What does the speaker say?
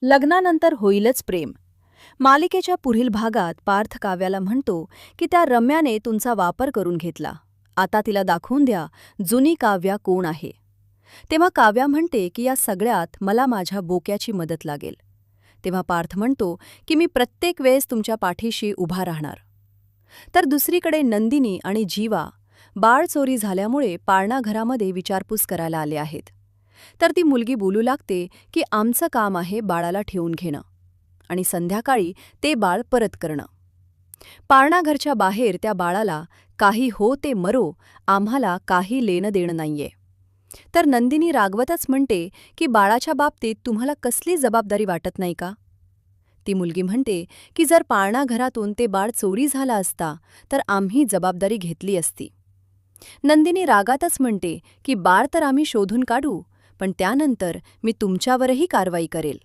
लग्नानंतर होईलच प्रेम. मालिकेच्या पुढील भागात पार्थ काव्याला म्हणतो की त्या रम्याने तुमचा वापर करून घेतला. आता तिला दाखवून द्या जुनी काव्या कोण आहे. तेव्हा काव्या म्हणते की या सगळ्यात मला माझ्या बोक्याची मदत लागेल. तेव्हा पार्थ म्हणतो की मी प्रत्येक वेळेस तुमच्या पाठीशी उभा राहणार. तर दुसरीकडे नंदिनी आणि जीवा बाळ चोरी झाल्यामुळे पाळणा घरामध्ये विचारपूस करायला आले आहेत. तर ती मुलगी बोलू लागते की आमचं काम आहे बाळाला ठेवून घेणं आणि संध्याकाळी ते बाळ परत करणं. पाळणाघरच्या बाहेर त्या बाळाला काही हो ते मरो, आम्हाला काही लेणं देणं नाहीये. तर नंदिनी रागवतच म्हणते की बाळाच्या बाबतीत तुम्हाला कसली जबाबदारी वाटत नाही का. ती मुलगी म्हणते की जर पाळणाघरातून ते बाळ चोरी झाला असता तर आम्ही जबाबदारी घेतली असती. नंदिनी रागातच म्हणते की बाळ तर आम्ही शोधून काढू, पण त्यानंतर मी तुमच्यावरही कारवाई करेल.